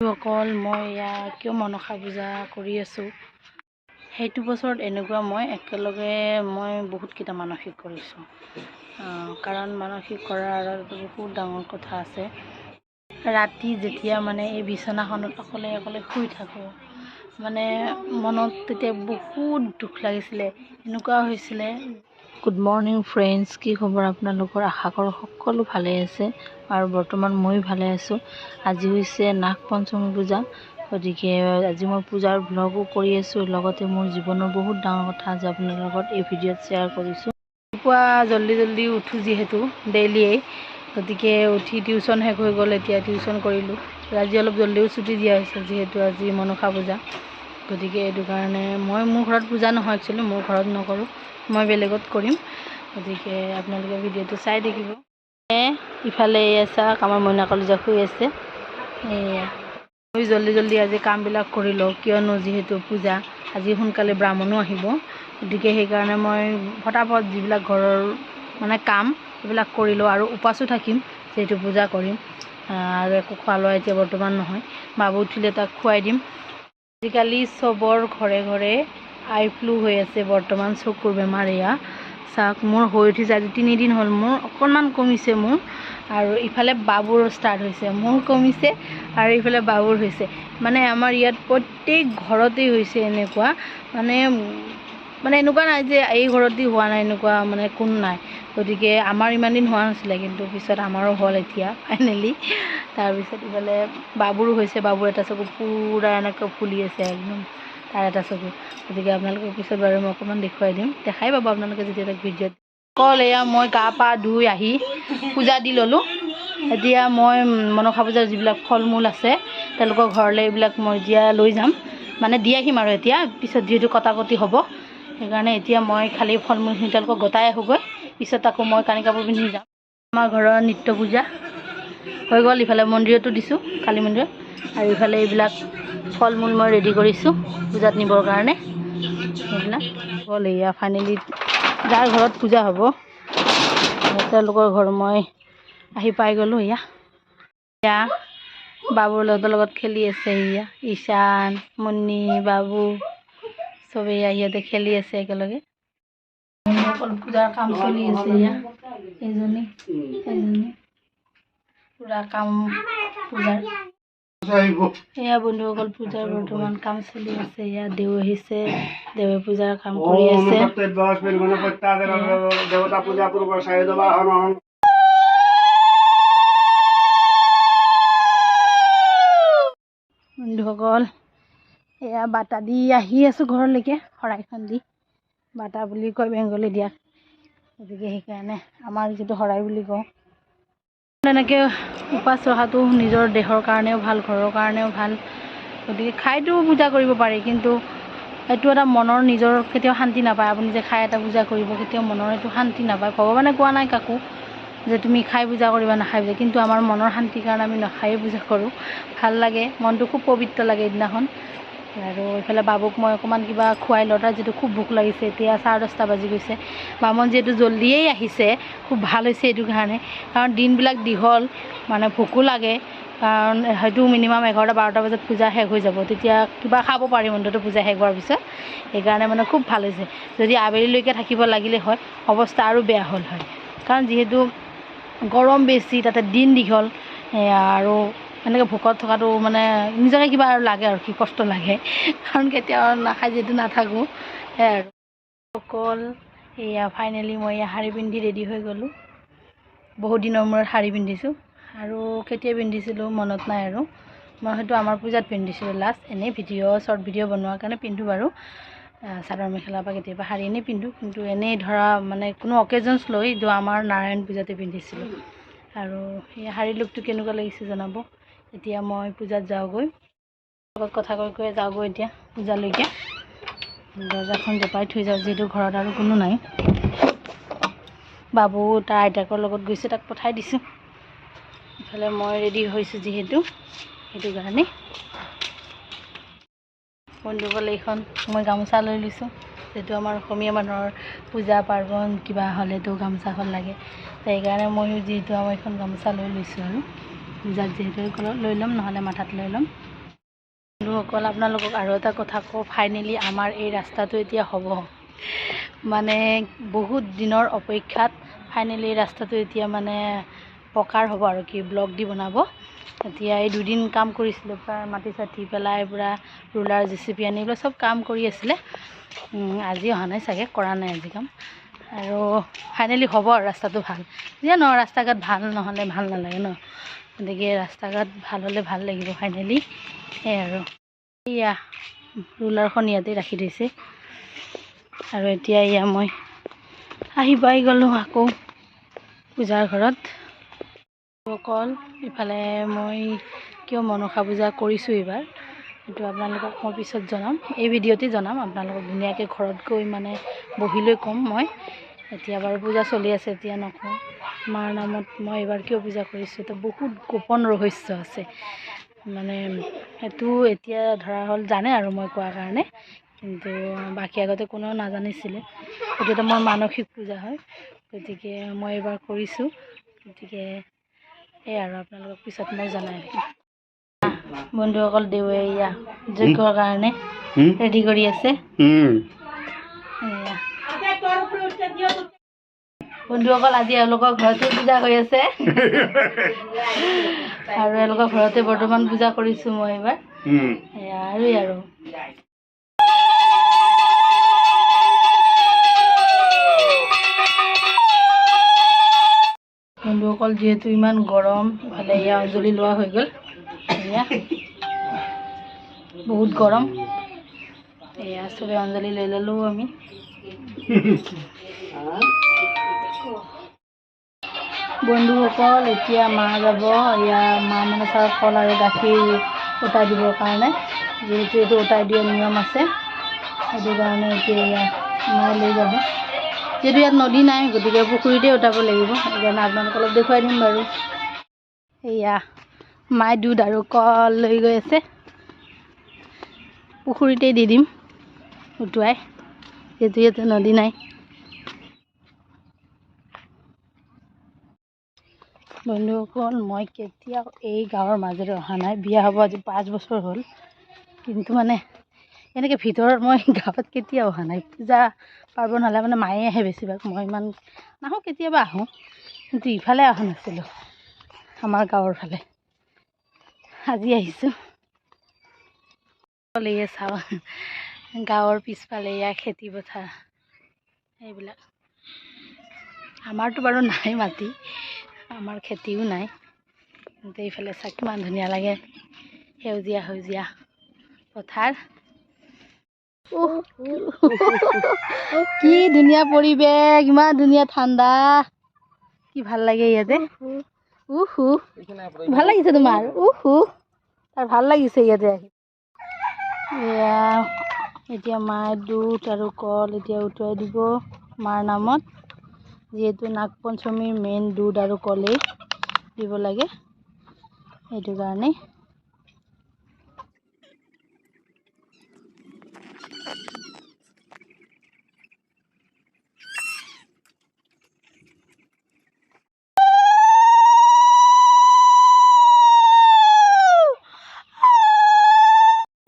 অকল মই কিয় মনসা পূজা কৰি আছোঁ সেইটো বছৰত এনেকুৱা মই একেলগে বহুতকেইটা মানসিক কৰিছোঁ কাৰণ মানসিক কৰাৰ আঁৰত বহুত ডাঙৰ কথা আছে। ৰাতি যেতিয়া এই বিছনাখনত অকলে অকলে শুই থাকোঁ মনত তেতিয়া বহুত দুখ লাগিছিলে, এনেকুৱা হৈছিলে। গুড মৰ্নিং ফ্ৰেণ্ডছ, কি খবৰ আপোনালোকৰ? আশা কৰোঁ সকলো ভালে আছে আৰু বৰ্তমান মই ভালে আছোঁ। আজি হৈছে নাগ পঞ্চমী পূজা, গতিকে আজি মই পূজাৰ ভ্লগো কৰি আছোঁ, লগতে মোৰ জীৱনৰ বহুত ডাঙৰ কথা আজি আপোনাৰ লগত এই ভিডিঅ'ত শ্বেয়াৰ কৰিছোঁ। পুৱা জল্দি উঠোঁ যিহেতু ডেইলিয়ে, গতিকে উঠি টিউশ্যন শেষ হৈ গ'ল, এতিয়া টিউশ্যন কৰিলোঁ। আজি অলপ জল্দিও ছুটি দিয়া হৈছে যিহেতু আজি মনসা পূজা, গতিকে এইটো কাৰণে মোৰ ঘৰত পূজা নহয়, একচুৱেলি মোৰ ঘৰত নকৰোঁ, মই বেলেগত কৰিম, গতিকে আপোনালোকে ভিডিঅ'টো চাই থাকিব। ইফালে চাওক আমাৰ মইনা কলিজা শুই আছে। মই জল্দি আজি কামবিলাক কৰি লওঁ, কিয়নো যিহেতু পূজা, আজি সোনকালে ব্ৰাহ্মণো আহিব, গতিকে সেইকাৰণে মই ফটাফট যিবিলাক ঘৰৰ কাম সেইবিলাক কৰি লওঁ আৰু উপাসো থাকিম যিহেতু পূজা কৰিম। আৰু একো খোৱা লোৱা এতিয়া বৰ্তমান নহয়, বাবু উঠিলে তাক খুৱাই দিম। আজিকালি চবৰ ঘৰে ঘৰে আই ফ্লু হৈ আছে বৰ্তমান, চকুৰ বেমাৰ। চাওক মোৰ হৈ উঠিছে আজি 3 দিন হ'ল, মোৰ অকণমান কমিছে মোৰ, আৰু ইফালে বাবুৰ ষ্টাৰ্ট হৈছে, মোৰ কমিছে আৰু ইফালে বাবুৰ হৈছে। আমাৰ ইয়াত প্ৰত্যেক ঘৰতেই হৈছে এনেকুৱা, এনেকুৱা নাই যে এই ঘৰতেই হোৱা নাই, এনেকুৱা কোনো নাই। গতিকে আমাৰ ইমান দিন হোৱা নাছিলে, কিন্তু পিছত আমাৰো হ'ল এতিয়া ফাইনেলি। তাৰপিছত ইফালে বাবুৰো হৈছে, বাবুৰ এটা চকু পূৰা এনেকৈ ফুলি আছে একদম, তাৰ এটা চকু। গতিকে আপোনালোকক পিছত বাৰু মই অকণমান দেখুৱাই দিম, দেখাই পাব আপোনালোকে যেতিয়া তাক ভিডিঅ'ত। অকল মই গা পা ধুই আহি পূজা দি ল'লোঁ। এতিয়া মই মনসা পূজাৰ যিবিলাক ফল মূল আছে তেওঁলোকৰ ঘৰলৈ এইবিলাক মই এতিয়া লৈ যাম, দি আহিম আৰু এতিয়া পিছত যিহেতু কটাকটি হ'ব, সেইকাৰণে এতিয়া মই খালী ফল মূলখিনি তেওঁলোকক গতাই আহোঁগৈ, পিছত আকৌ মই কানি কাপোৰ পিন্ধি যাম। আমাৰ ঘৰৰ নিত্য পূজা হৈ গ'ল, ইফালে মন্দিৰতো দিছোঁ, কালী মন্দিৰত, আৰু ইফালে এইবিলাক ফল মূল মই ৰেডি কৰিছোঁ পূজাত নিবৰ কাৰণে। সেইবিলাক হ'ল ফাইনেলি যাৰ ঘৰত পূজা হ'ব তেওঁলোকৰ ঘৰ মই আহি পাই গ'লোঁ। বাবুৰ লগত খেলি আছে, ঈশান, মুন্নি, বাবু চবেই সিহঁতে খেলি আছে একেলগে। অকল পূজাৰ কাম চলি আছে, এইজনী পূৰা কাম পূজাৰ। বন্ধুসকল পূজাৰ বৰ্তমান কাম চলি আছে। দেউ আহিছে, দেৱে পূজাৰ কাম কৰি আছে। বন্ধুসকল বাটা দি আহি আছোঁ ঘৰলৈকে, শৰাইখন দি, বাটা বুলি কয় বেংগলী দিয়াত, গতিকে সেইকাৰণে আমাৰ যিটো শৰাই বুলি কওঁ। এনেকৈ উপাস ৰখাটো নিজৰ দেহৰ কাৰণেও ভাল, ঘৰৰ কাৰণেও ভাল, গতিকে খাইতো পূজা কৰিব পাৰি, কিন্তু এইটো এটা মনৰ নিজৰ কেতিয়াও শান্তি নাপায়। আপুনি যে খাই এটা পূজা কৰিব, কেতিয়াও মনৰ এইটো শান্তি নাপায়। ভগৱানে কোৱা নাই কাকো যে তুমি খাই পূজা কৰিবা, নাখাই পূজা, কিন্তু আমাৰ মনৰ শান্তিৰ কাৰণে আমি নাখায়ে পূজা কৰোঁ, ভাল লাগে, মনটো খুব পবিত্ৰ লাগে এইদিনাখন। আৰু এইফালে বাবুক মই অকণমান কিবা খুৱাই লওঁ, তাৰ যিটো খুব ভোক লাগিছে, এতিয়া 10:30 বাজি গৈছে। বামন যিহেতু জল্দিয়েই আহিছে, খুব ভাল হৈছে এইটো কাৰণে, কাৰণ দিনবিলাক দীঘল, ভোকো লাগে, কাৰণ হয়তো মিনিমাম 11-12 বজাত পূজা শেষ হৈ যাব, তেতিয়া কিবা খাব পাৰিম অন্ততঃ পূজা শেষ হোৱাৰ পিছত। সেইকাৰণে খুব ভাল হৈছে। যদি আবেলিলৈকে থাকিব লাগিলে হয় অৱস্থা আৰু বেয়া হ'ল হয়, কাৰণ যিহেতু গৰম বেছি, তাতে দিন দীঘল, আৰু এনেকৈ ভোকত থকাটো নিজকে কিবা আৰু লাগে, আৰু কি কষ্ট লাগে, কাৰণ কেতিয়াও নাখাই যিহেতু নাথাকোঁ, সেয়াই আৰু। অকল ফাইনেলি মই শাৰী পিন্ধি ৰেডি হৈ গ'লোঁ। বহুত দিনৰ মূৰত শাৰী পিন্ধিছোঁ, আৰু কেতিয়া পিন্ধিছিলোঁ মনত নাই, আৰু মই হয়তো আমাৰ পূজাত পিন্ধিছিলোঁ লাষ্ট। এনেই শ্বৰ্ট ভিডিঅ' বনোৱাৰ কাৰণে পিন্ধোঁ বাৰু, চাদৰ মেখেলা বা কেতিয়াবা শাৰী এনেই পিন্ধোঁ, কিন্তু এনেই ধৰা কোনো অকেজনছ লৈ এইটো আমাৰ নাৰায়ণ পূজাতে পিন্ধিছিলোঁ। আৰু সেই শাৰী লুকটো কেনেকুৱা লাগিছে জনাব। এতিয়া মই পূজাত যাওঁগৈ, লগত কথা কৈ যাওঁগৈ এতিয়া পূজালৈকে। দৰ্জাখন জপাই থৈ যাওঁ, যিহেতু ঘৰত আৰু কোনো নাই। বাবু তাৰ আইতাকৰ লগত গৈছে, তাক পঠাই দিছোঁ। ইফালে মই ৰেডি হৈছোঁ যিহেতু, সেইটো কাৰণে। বন্ধুসকল এইখন মই গামোচা লৈ লৈছোঁ, যিহেতু আমাৰ অসমীয়া মানুহৰ পূজা পাৰ্বণ কিবা হ'লেতো গামোচাখন লাগে, সেইকাৰণে ময়ো যিহেতু এইখন গামোচা লৈ লৈছোঁ, আৰু পূজাত যিহেতু লৈ ল'ম, নহ'লে মাথাত লৈ ল'ম। বন্ধুসকল আপোনালোকক আৰু এটা কথা কওঁ, ফাইনেলি আমাৰ এই ৰাস্তাটো এতিয়া হ'ব। মানে বহুত দিনৰ অপেক্ষাত ফাইনেলি ৰাস্তাটো এতিয়া মানে পকাৰ হ'ব আৰু কি ব্লক দি বনাব। এতিয়া এই দুদিন কাম কৰিছিলে, প্ৰায় মাটি চাটি পেলাই পূৰা ৰুলাৰ JCB আনি পেলাই চব কাম কৰি আছিলে। আজি অহা নাই চাগে, কৰা নাই আজি কাম। আৰু ফাইনেলি হ'ব আৰু ৰাস্তাটো ভাল। যিয়ে ন ৰাস্তা ঘাট ভাল নহ'লে ভাল নালাগে ন, গতিকে ৰাস্তা ঘাট ভাল হ'লে ভাল লাগিব ফাইনেলি। সেয়াই আৰু এয়া ৰুলাৰখন ইয়াতে ৰাখি থৈছে। আৰু এতিয়া এয়া মই আহি পাই গ'লোঁ আকৌ পূজাৰ ঘৰত। অকল ইফালে মই কিয় মনসা পূজা কৰিছোঁ এইবাৰ, সেইটো আপোনালোকক মই পিছত জনাম, এই ভিডিঅ'তে জনাম আপোনালোকক। ধুনীয়াকৈ ঘৰত গৈ মানে বহি লৈ ক'ম মই। এতিয়া বাৰু পূজা চলি আছে, এতিয়া নকওঁ। মাৰ নামত মই এইবাৰ কিয় পূজা কৰিছোঁ, তো বহুত গোপন ৰহস্য আছে। মানে সেইটো এতিয়া ধৰা হ'ল জানে আৰু মই কোৱাৰ কাৰণে, কিন্তু বাকী আগতে কোনেও নাজানিছিলে। সেইটো এটা মোৰ মানসিক পূজা হয়, গতিকে মই এইবাৰ কৰিছোঁ। গতিকে এই আৰু আপোনালোকক পিছত মই জনাই দিম। বন্ধুসকল দেউৱে এয়া যজ্ঞৰ কাৰণে ৰেডি কৰি আছে। বন্ধুসকল আজি এওঁলোকৰ ঘৰতে পূজা হৈ আছে আৰু এওঁলোকৰ ঘৰতে বৰ্তমান পূজা কৰিছোঁ মই এইবাৰ। এয়া আৰু বন্ধুসকল যিহেতু ইমান গৰম, ইফালে এয়া অঞ্জলি লোৱা হৈ গ'ল। এয়া বহুত গৰম, এয়া চবে অঞ্জলি লৈ ল'লোঁ আমি। বন্ধুসকল এতিয়া মা যাব, এয়া মা মানে চাৰ ফল আৰু গাখীৰ উটাই দিবৰ কাৰণে, যিহেতু এইটো উটাই দিয়া নিয়ম আছে, সেইটো কাৰণে এতিয়া এয়া মায়ে লৈ যাব। যিহেতু ইয়াত নদী নাই, গতিকে পুখুৰীতে উঠাব লাগিব, সেইকাৰণে আপোনালোকক অলপ দেখুৱাই দিম বাৰু। এয়া মায়ে দুধ আৰু কল লৈ গৈ আছে, পুখুৰীতে দি দিম উটুৱাই, যিহেতু ইয়াতে নদী নাই। বন্ধুসকল মই কেতিয়াও এই গাঁৱৰ মাজেৰে অহা নাই, বিয়া হ'ব আজি 5 বছৰ হ'ল, কিন্তু মানে এনেকৈ ভিতৰত মই গাঁৱত কেতিয়াও অহা নাই। পূজা পাৰ্বণ হ'লে মানে মায়ে আহে বেছিভাগ, মই ইমান নাহোঁ, কেতিয়াবা আহোঁ, কিন্তু ইফালে অহা নাছিলোঁ আমাৰ গাঁৱৰ ফালে। আজি আহিছোঁ। এয়া চাওঁ, গাঁৱৰ পিছফালে এয়া খেতি পথাৰ, এইবিলাক আমাৰতো বাৰু নাই মাটি, আমাৰ খেতিও নাই, কিন্তু এইফালে চাই কিমান ধুনীয়া লাগে, সেউজীয়া সেউজীয়া পথাৰ। কি ধুনীয়া পৰিৱেশ, ইমান ধুনীয়া ঠাণ্ডা, কি ভাল লাগে ইয়াতে। ভাল লাগিছে তোমাৰ? তাৰ ভাল লাগিছে ইয়াতে আহি। এয়া এতিয়া মায়ে দুধ আৰু কল এতিয়া উটুৱাই দিব মাৰ নামত, যিহেতু নাগ পঞ্চমীৰ মেইন দুধ আৰু কলেই দিব লাগে, সেইটো কাৰণে।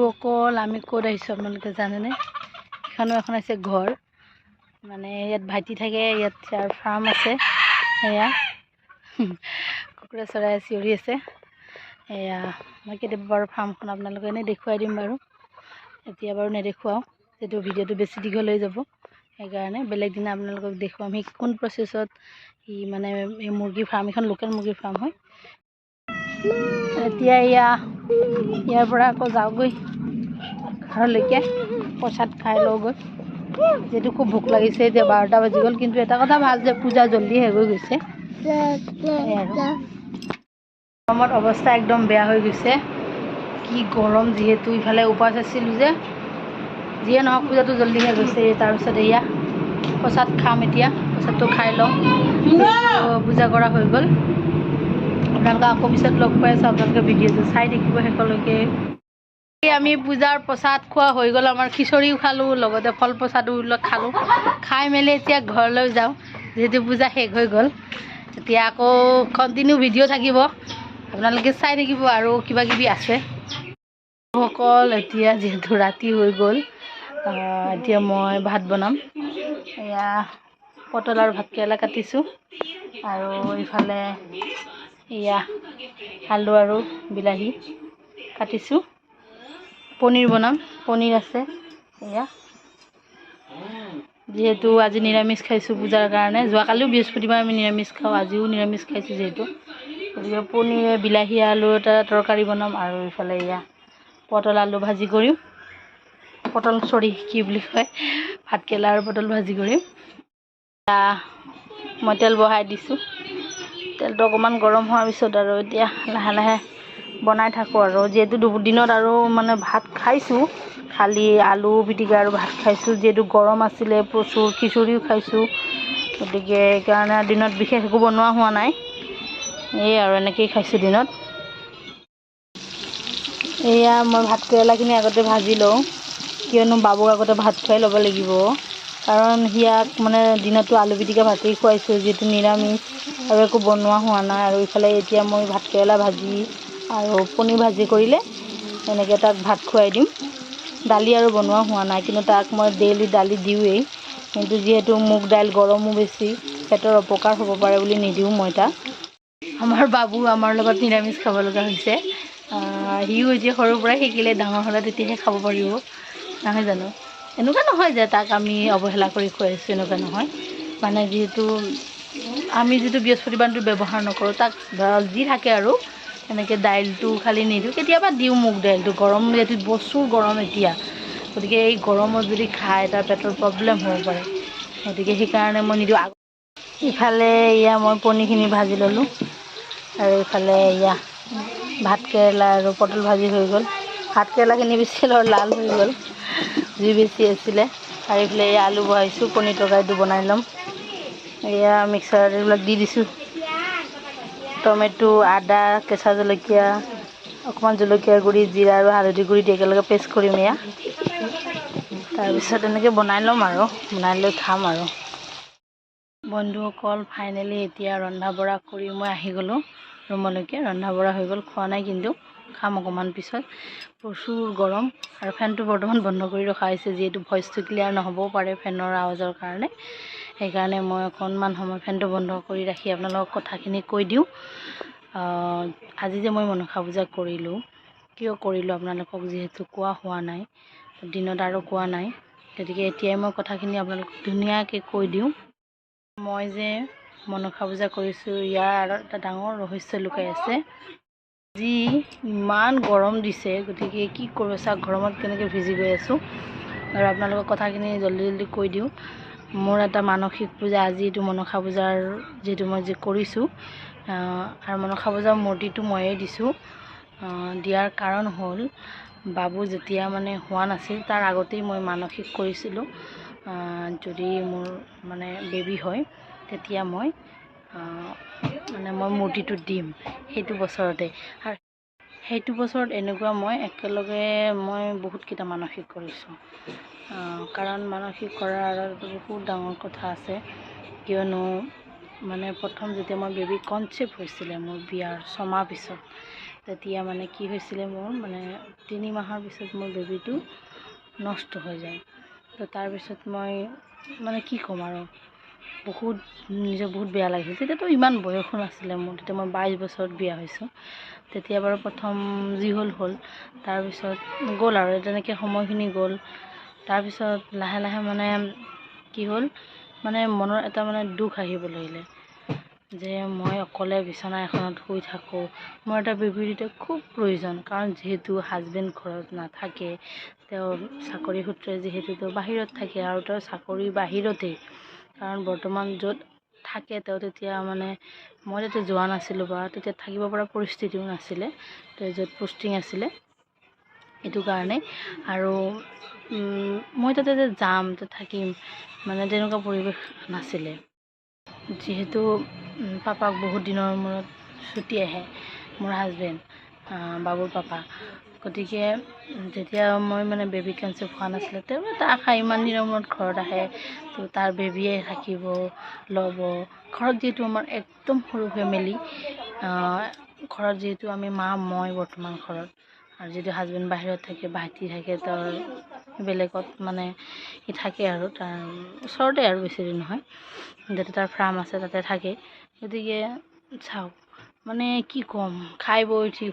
অকল আমি ক'ত আহিছোঁ আপোনালোকে জানেনে? এখনো এখন আছে ঘৰ, মানে ইয়াত ভাইটি থাকে, ইয়াত ফাৰ্ম আছে। এয়া কুকুৰা চৰাই চিঞৰি আছে। এয়া মই কেতিয়াবা বাৰু ফাৰ্মখন আপোনালোকে এনেই দেখুৱাই দিম বাৰু, এতিয়া বাৰু নেদেখুৱাওঁ, যিহেতু ভিডিঅ'টো বেছি দীঘল হৈ যাব, সেইকাৰণে বেলেগ দিনা আপোনালোকক দেখুৱাম সি কোন প্ৰচেছত সি মানে এই মুৰ্গীৰ ফাৰ্ম, এখন লোকেল মুৰ্গীৰ ফাৰ্ম হয়। এতিয়া ইয়াৰ পৰা আকৌ যাওঁগৈ ঘৰলৈকে, প্ৰসাদ খাই লওঁগৈ, যিহেতু খুব ভোক লাগিছে। এতিয়া 12টা বাজি গ'ল, কিন্তু এটা কথা ভাল যে পূজা জল্দি শেষ হৈ গৈছে। গৰমত অৱস্থা একদম বেয়া হৈ গৈছে, কি গৰম, যিহেতু ইফালে উপাস আছিলোঁ যে, যিয়ে নহওক পূজাটো জল্দি শেষ হৈছে। তাৰপিছত এয়া প্ৰসাদ খাম, এতিয়া প্ৰসাদটো খাই লওঁ, পূজা কৰা হৈ গ'ল। আপোনালোকে আকৌ পিছত লগ পাই আছোঁ, আপোনালোকে ভিডিঅ'টো চাই থাকিব শেষলৈকে। আমি পূজাৰ প্ৰসাদ খোৱা হৈ গ'ল, আমাৰ খিচৰিও খালোঁ, লগতে ফল প্ৰসাদো খালোঁ। খাই মেলি এতিয়া ঘৰলৈ যাওঁ, যিহেতু পূজা শেষ হৈ গ'ল। এতিয়া আকৌ কণ্টিনিউ ভিডিঅ' থাকিব, আপোনালোকে চাই থাকিব, আৰু কিবা কিবি আছে। সকল এতিয়া যেহেতু ৰাতি হৈ গ'ল, এতিয়া মই ভাত বনাম। এয়া পটল আৰু ভাতকেৰেলা কাটিছোঁ, আৰু ইফালে এয়া আলু আৰু বিলাহী কাটিছোঁ। পনীৰ বনাম, পনীৰ আছে। এয়া যিহেতু আজি নিৰামিষ খাইছোঁ পূজাৰ কাৰণে, যোৱাকালিও বৃহস্পতিবাৰ আমি নিৰামিষ খাওঁ, আজিও নিৰামিষ খাইছোঁ যিহেতু, গতিকে পনীৰে বিলাহী আলু এটা তৰকাৰী বনাম, আৰু ইফালে এয়া পটল আলু ভাজি কৰিম, কি বুলি কয়, ভাতকেৰেলা আৰু পটল ভাজি কৰিম। মই তেল বহাই দিছোঁ, তেলটো অকণমান গৰম হোৱাৰ পিছত আৰু এতিয়া লাহে লাহে বনাই থাকোঁ। আৰু যিহেতু দিনত আৰু মানে ভাত খাইছোঁ, খালি আলু পিটিকা আৰু ভাত খাইছোঁ, যিহেতু গৰম আছিলে, প্ৰচুৰ খিচুৰিও খাইছোঁ, গতিকে সেইকাৰণে দিনত বিশেষ একো বনোৱা হোৱা নাই। এই আৰু এনেকেই খাইছোঁ দিনত। এয়া মই ভাতকেৰেলাখিনি আগতে ভাজি লওঁ, কিয়নো বাবুক আগতে ভাত খুৱাই ল'ব লাগিব, কাৰণ সিয়াক মানে দিনতো আলু পিটিকা ভাতেই খুৱাইছোঁ, যিহেতু নিৰামিষ আৰু একো বনোৱা হোৱা নাই। আৰু ইফালে এতিয়া মই ভাতকেৰেলা ভাজি আৰু পনীৰ ভাজি কৰিলে এনেকৈ তাক ভাত খুৱাই দিম। দালি আৰু বনোৱা হোৱা নাই, কিন্তু তাক মই ডেইলি দালি দিওঁৱেই, কিন্তু যিহেতু মুগ দাইল গৰমো বেছি, পেটৰ অপকাৰ হ'ব পাৰে বুলি নিদিওঁ মই তাক। আমাৰ বাবু আমাৰ লগত নিৰামিষ খাব লগা হৈছে। সিও এতিয়া সৰুৰ পৰাই শিকিলে, ডাঙৰ হ'লে তেতিয়াহে খাব পাৰিব, নহয় জানো? এনেকুৱা নহয় যে তাক আমি অৱহেলা কৰি খুৱাইছোঁ, এনেকুৱা নহয়। মানে যিহেতু আমি যিটো বৃহস্পতিবাৰটো ব্যৱহাৰ নকৰোঁ, তাক যি থাকে আৰু এনেকৈ দাইলটো খালি নিদিওঁ, কেতিয়াবা দিওঁ মুগ দাইলটো, গৰম যিহেতু প্ৰচুৰ গৰম এতিয়া, গতিকে এই গৰমত যদি খায় তাৰ পেটৰ প্ৰব্লেম হ'ব পাৰে, গতিকে সেইকাৰণে মই নিদিওঁ। ইফালে এয়া মই পনীৰখিনি ভাজি ল'লোঁ, আৰু ইফালে এয়া ভাতকেৰেলা আৰু পটল ভাজি হৈ গ'ল। ভাতকেৰেলাখিনি বেছি লাল হৈ গ'ল, জুই বেছি আছিলে। আৰু ইফালে এয়া আলু বহাইছোঁ, পনীৰ তৰকাৰীটো বনাই ল'ম। এয়া মিক্সাৰত এইবিলাক দি দিছোঁ, টমেটো, আদা, কেঁচা জলকীয়া, অকণমান জলকীয়াৰ গুড়ি, জিৰা আৰু হালধি গুড়ি দি একেলগে পেষ্ট কৰিম। এয়া তাৰপিছত এনেকৈ বনাই ল'ম, আৰু বনাই লৈ খাম। আৰু বন্ধুসকল, ফাইনেলি এতিয়া ৰন্ধা বঢ়া কৰি মই আহি গ'লোঁ ৰুমলৈকে। ৰন্ধা বঢ়া হৈ গ'ল, খোৱা নাই কিন্তু, খাম অকণমান পিছত। প্ৰচুৰ গৰম, আৰু ফেনটো বৰ্তমান বন্ধ কৰি ৰখা হৈছে, যিহেতু ভইচটো ক্লিয়াৰ নহ'বও পাৰে ফেনৰ আৱাজৰ কাৰণে। সেইকাৰণে মই অকণমান সময় ফেনটো বন্ধ কৰি ৰাখি আপোনালোকক কথাখিনি কৈ দিওঁ। আজি যে মই মনসা পূজা কৰিলোঁ, কিয় কৰিলোঁ আপোনালোকক যিহেতু কোৱা হোৱা নাই, দিনত আৰু কোৱা নাই, গতিকে এতিয়াই মই কথাখিনি আপোনালোকক ধুনীয়াকৈ কৈ দিওঁ। মই যে মনসা পূজা কৰিছোঁ, ইয়াৰ এটা ডাঙৰ ৰহস্য লুকাই আছে। আজি ইমান গৰম দিছে, গতিকে কি কৰোঁ চাওক, গৰমত কেনেকৈ ভিজি গৈ আছোঁ। আৰু আপোনালোকক কথাখিনি জল্দি কৈ দিওঁ। মোৰ এটা মানসিক পূজা, আজি এইটো মনসা পূজাৰ যিহেতু মই যে কৰিছোঁ, আৰু মনসা পূজাৰ মূৰ্তিটো ময়ে দিছোঁ। দিয়াৰ কাৰণ হ'ল, বাবু যেতিয়া মানে হোৱা নাছিল, তাৰ আগতেই মই মানসিক কৰিছিলোঁ, যদি মোৰ মানে বেবী হয়, তেতিয়া মই মূৰ্তিটো দিম সেইটো বছৰতে। আৰু সেইটো বছৰত এনেকুৱা মই একেলগে বহুতকেইটা মানসিক কৰিছোঁ, কাৰণ মানসিক কৰাৰ আঁৰত বহুত ডাঙৰ কথা আছে। কিয়নো মানে প্ৰথম যেতিয়া মই বেবী কনচেপ্ট হৈছিলে মোৰ বিয়াৰ 6 মাহ পিছত, তেতিয়া মানে কি হৈছিলে, মোৰ মানে 3 মাহৰ পিছত মোৰ বেবীটো নষ্ট হৈ যায়। তো তাৰপিছত মই মানে কি ক'ম আৰু, নিজৰ বহুত বেয়া লাগিছিল। তেতিয়াতো ইমান বয়সো নাছিলে মোৰ, তেতিয়া মই 22 বছৰত বিয়া হৈছোঁ। তেতিয়া বাৰু প্ৰথম যি হ'ল, তাৰপিছত গ'ল, আৰু তেনেকৈ সময়খিনি গ'ল। তাৰপিছত লাহে লাহে মানে কি হ'ল, মানে মনৰ এটা মানে দুখ আহিব লাগিলে, যে মই অকলে বিচনা এখনত শুই থাকোঁ। মোৰ এটা বেবীৰ এতিয়া খুব প্ৰয়োজন, কাৰণ যিহেতু হাজবেণ্ড ঘৰত নাথাকে, তেওঁ চাকৰি সূত্ৰে যিহেতু তেওঁ বাহিৰত থাকে, আৰু তেওঁ চাকৰি বাহিৰতেই, কাৰণ বৰ্তমান য'ত থাকে তেওঁ, তেতিয়া মানে মই তেতিয়া যোৱা নাছিলোঁ, বা তেতিয়া থাকিব পৰা পৰিস্থিতিও নাছিলে, তেওঁ য'ত পোষ্টিং আছিলে, সেইটো কাৰণে। আৰু মই তাতে যে যাম, থাকিম, মানে তেনেকুৱা পৰিৱেশ নাছিলে। যিহেতু পাপাক বহুত দিনৰ মূৰত ছুটি আহে, মোৰ হাজবেণ্ড, বাবুৰ পাপা, গতিকে যেতিয়া মই মানে বেবী কনচেপ্ট হোৱা নাছিলে, তেওঁ এটা আশা, ইমান দিনৰ মূৰত ঘৰত আহে, তো তাৰ বেবীয়ে থাকিব, ল'ব। ঘৰত যিহেতু আমাৰ একদম সৰু ফেমিলি, ঘৰত যিহেতু আমি মই বৰ্তমান ঘৰত, আৰু যদি হাজবেণ্ড বাহিৰত থাকে ভাইটি থাকে তাৰ বেলেগত মানে সি থাকে আৰু তাৰ ওচৰতে আৰু বেছি দূৰ নহয় যাতে তাৰ ফাৰ্ম আছে তাতে থাকে গতিকে চাওক মানে কি ক'ম খাই বৈ উঠি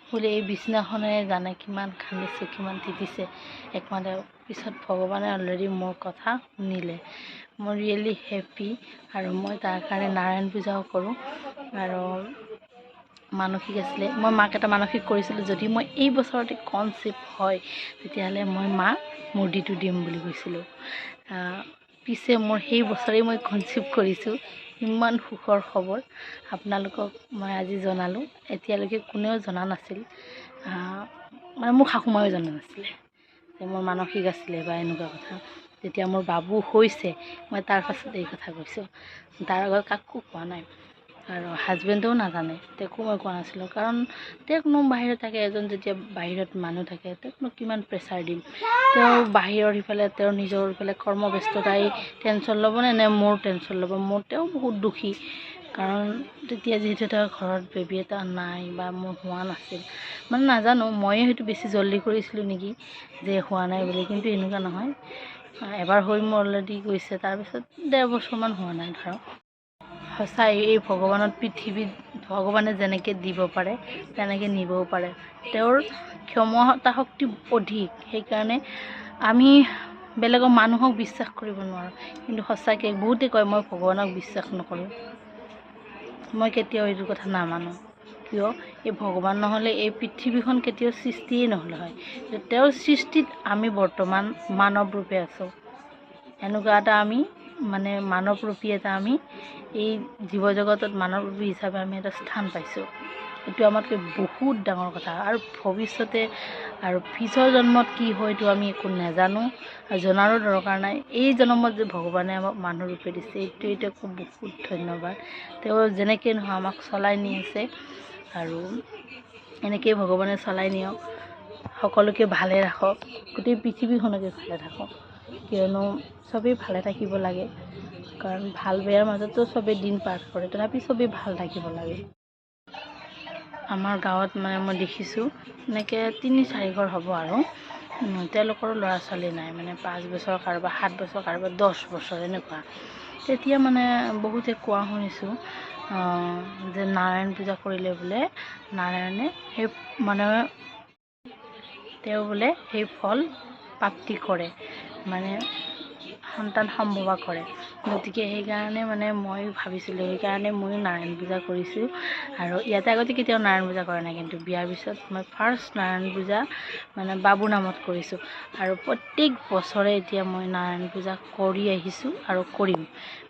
শুলে এই বিছনাখনে জানে কিমান খান্দিছে কিমান তিতিছে একমাত্ৰ পিছত ভগৱানে অলৰেডি মোৰ কথা শুনিলে মই ৰিয়েলি হেপ্পী আৰু মই তাৰ কাৰণে নাৰায়ণ পূজাও কৰোঁ আৰু মানসিক আছিলে মই মাক এটা মানসিক কৰিছিলোঁ যদি মই এই বছৰতে কনচিভ হয় তেতিয়াহ'লে মই মাক মূৰ্তিটো দিম বুলি কৈছিলোঁ পিছে মোৰ সেই বছৰেই মই কনচিভ কৰিছোঁ ইমান সুখৰ খবৰ আপোনালোকক মই আজি জনালোঁ এতিয়ালৈকে কোনেও জনা নাছিল মানে মোৰ শাশুমায়ো জনা নাছিলে যে মোৰ মানসিক আছিলে বা এনেকুৱা কথা যেতিয়া মোৰ বাবু হৈছে মই তাৰ পাছত এই কথা কৈছোঁ তাৰ আগত কাকো কোৱা নাই আৰু হাজবেণ্ডেও নাজানে তেওঁকো মই কোৱা নাছিলোঁ কাৰণ তেওঁকনো বাহিৰত থাকে এজন যেতিয়া বাহিৰত মানুহ থাকে তেওঁকনো কিমান প্ৰেছাৰ দিম তেওঁ বাহিৰৰ ইফালে তেওঁৰ নিজৰ ইফালে কৰ্মব্যস্ততাই টেনশ্যন ল'বনে নে মোৰ টেনশ্যন ল'ব মোৰ তেওঁ বহুত দুখী কাৰণ তেতিয়া যিহেতু তেওঁৰ ঘৰত বেবী এটা নাই বা মোৰ হোৱা নাছিল মানে নাজানো ময়ে হয়তো বেছি জল্দি কৰিছিলোঁ নেকি যে হোৱা নাই বুলি কিন্তু এনেকুৱা নহয় এবাৰ হৈ মোৰ অলৰেডি গৈছে তাৰপিছত 1.5 বছৰমান হোৱা নাই ধৰক সঁচাই এই ভগৱানত পৃথিৱীত ভগৱানে যেনেকৈ দিব পাৰে তেনেকৈ নিবও পাৰে তেওঁৰ ক্ষমতা শক্তি অধিক সেইকাৰণে আমি বেলেগৰ মানুহক বিশ্বাস কৰিব নোৱাৰোঁ কিন্তু সঁচাকৈ বহুতে কয় মই ভগৱানক বিশ্বাস নকৰোঁ মই কেতিয়াও এইটো কথা নামানো কিয় এই ভগৱান নহ'লে এই পৃথিৱীখন কেতিয়াও সৃষ্টিয়ে নহ'লে হয় তেওঁৰ সৃষ্টিত আমি বৰ্তমান মানৱ ৰূপে আছোঁ এনেকুৱা এটা আমি মানে মানৱৰূপী এটা আমি এই জীৱ জগতত মানৱৰূপী হিচাপে আমি এটা স্থান পাইছোঁ এইটো আমাতকৈ বহুত ডাঙৰ কথা আৰু ভৱিষ্যতে আৰু পিছৰ জন্মত কি হয় এইটো আমি একো নাজানো আৰু জনাৰো দৰকাৰ নাই এই জন্মত যে ভগৱানে আমাক মানুহ ৰূপে দিছে এইটোকো বহুত ধন্যবাদ তেওঁ যেনেকৈ নহয় আমাক চলাই নি আছে আৰু এনেকৈ ভগৱানে চলাই নিয়ক সকলোকে ভালে ৰাখক গোটেই পৃথিৱীখনকে ভালে ৰাখক কিয়নো চবেই ভালে থাকিব লাগে কাৰণ ভাল বেয়াৰ মাজতো চবেই দিন পাৰ কৰে তথাপি চবেই ভাল থাকিব লাগে আমাৰ গাঁৱত মানে মই দেখিছোঁ এনেকৈ 3-4 ঘৰ হ'ব আৰু তেওঁলোকৰ ল'ৰা ছোৱালী নাই মানে 5 বছৰ কাৰোবাৰ 7 বছৰ কাৰোবাৰ 10 বছৰ এনেকুৱা তেতিয়া মানে বহুতে কোৱা শুনিছোঁ যে নাৰায়ণ পূজা কৰিলে বোলে নাৰায়ণে সেই মানে তেওঁ বোলে সেই ফল প্ৰাপ্তি কৰে মানে সন্তান সম্ভৱা কৰে গতিকে সেইকাৰণে মানে মই ভাবিছিলোঁ সেইকাৰণে ময়ো নাৰায়ণ পূজা কৰিছোঁ আৰু ইয়াতে আগতে কেতিয়াও নাৰায়ণ পূজা কৰা নাই কিন্তু বিয়াৰ পিছত মই ফাৰ্ষ্ট নাৰায়ণ পূজা মানে বাবুৰ নামত কৰিছোঁ আৰু প্ৰত্যেক বছৰে এতিয়া মই নাৰায়ণ পূজা কৰি আহিছোঁ আৰু কৰিম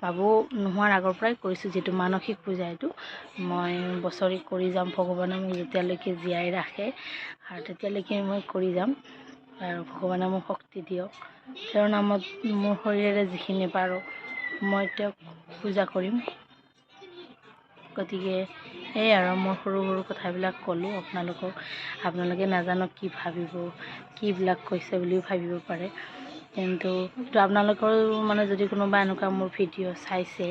বাবু নোহোৱাৰ আগৰ পৰাই কৰিছোঁ যিটো মানসিক পূজা এইটো মই বছৰি কৰি যাম ভগৱানে মোক যেতিয়ালৈকে জীয়াই ৰাখে আৰু তেতিয়ালৈকে মই কৰি যাম আৰু ভগৱানে মোক শক্তি দিয়ক তেওঁৰ নামত মোৰ শৰীৰেৰে যিখিনি পাৰোঁ মই তেওঁক পূজা কৰিম গতিকে এই আৰু মোৰ সৰু সৰু কথাবিলাক ক'লোঁ আপোনালোকক আপোনালোকে নাজানো কি ভাবিব কিবিলাক কৈছে বুলিও ভাবিব পাৰে কিন্তু এইটো আপোনালোকৰ মানে যদি কোনোবা এনেকুৱা মোৰ ভিডিঅ' চাইছে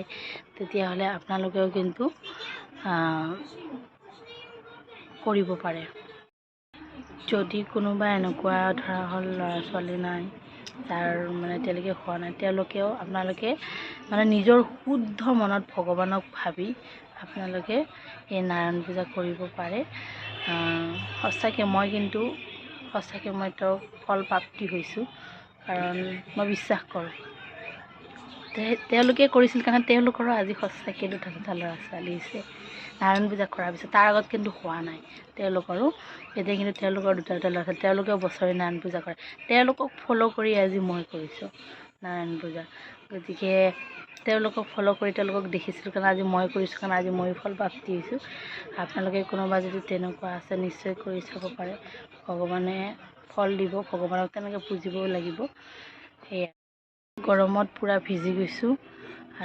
তেতিয়াহ'লে আপোনালোকেও কিন্তু কৰিব পাৰে যদি কোনোবা এনেকুৱা ধৰা হ'ল ল'ৰা ছোৱালী নাই যাৰ মানে এতিয়ালৈকে হোৱা নাই তেওঁলোকেও আপোনালোকে মানে নিজৰ শুদ্ধ মনত ভগৱানক ভাবি আপোনালোকে এই নাৰায়ণ পূজা কৰিব পাৰে সঁচাকৈ মই কিন্তু সঁচাকৈ মই তেওঁৰ ফল প্ৰাপ্তি হৈছোঁ কাৰণ মই বিশ্বাস কৰোঁ তেওঁলোকে কৰিছিল কাৰণে তেওঁলোকৰো আজি সঁচাকৈ 2টা ল'ৰা ছোৱালী হৈছে নাৰায়ণ পূজা কৰাৰ পিছত তাৰ আগত কিন্তু হোৱা নাই তেওঁলোকৰো এতিয়া কিন্তু তেওঁলোকৰ 2টা ল'ৰা ছোৱালী তেওঁলোকেও বছৰি নাৰায়ণ পূজা কৰে তেওঁলোকক ফ'ল' কৰি আজি মই কৰিছোঁ নাৰায়ণ পূজা গতিকে তেওঁলোকক ফ'ল' কৰি তেওঁলোকক দেখিছিলোঁ কাৰণে আজি মই কৰিছোঁ কাৰণে আজি মই ফল প্ৰাপ্তি হৈছোঁ আপোনালোকে কোনোবা যদি তেনেকুৱা আছে নিশ্চয় কৰি চাব পাৰে ভগৱানে ফল দিব ভগৱানক তেনেকৈ পুজিবও লাগিব সেয়া গৰমত পূৰা ভিজি গৈছোঁ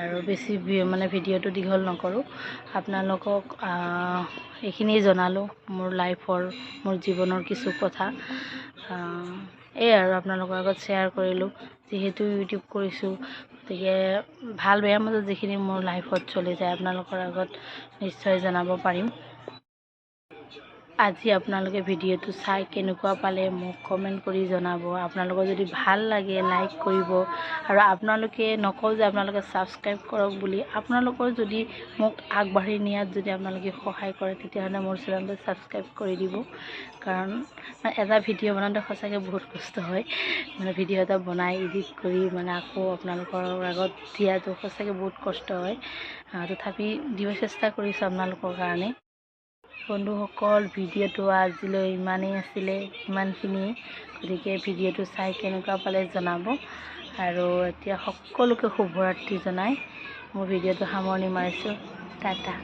আৰু বেছি মানে ভিডিঅ'টো দীঘল নকৰোঁ আপোনালোকক এইখিনিয়ে জনালোঁ মোৰ লাইফৰ মোৰ জীৱনৰ কিছু কথা এই আৰু আপোনালোকৰ আগত শ্বেয়াৰ কৰিলোঁ যিহেতু ইউটিউব কৰিছোঁ গতিকে ভাল বেয়াৰ মাজত যিখিনি মোৰ লাইফত চলি যায় আপোনালোকৰ আগত নিশ্চয় জনাব পাৰিম আজি আপোনালোকে ভিডিঅ'টো চাই কেনেকুৱা পালে মোক কমেণ্ট কৰি জনাব। আপোনালোকৰ যদি ভাল লাগে লাইক কৰিব, আৰু আপোনালোকে নকওঁ যে আপোনালোকে ছাবস্ক্ৰাইব কৰক বুলি। আপোনালোকৰ যদি মোক আগবাঢ়ি নিয়াত যদি আপোনালোকে সহায় কৰে তেতিয়াহ'লে মোৰ চেনেলটো ছাবস্ক্ৰাইব কৰি দিব। কাৰণ এটা ভিডিঅ' বনাওঁতে সঁচাকৈ বহুত কষ্ট হয়। ভিডিঅ' এটা বনাই এডিট কৰি আকৌ আপোনালোকৰ আগত দিয়াটো সঁচাকৈ বহুত কষ্ট হয়। তথাপি দিব চেষ্টা কৰিছোঁ আপোনালোকৰ কাৰণে। বন্ধুসকল, ভিডিঅ'টো আজিলৈ ইমানেই আছিলে, ইমানখিনিয়ে। গতিকে ভিডিঅ'টো চাই কেনেকুৱা পালে জনাব। আৰু এতিয়া সকলোকে শুভৰাত্ৰি জনাই মোৰ ভিডিঅ'টো সামৰণি মাৰিছোঁ। টাটা।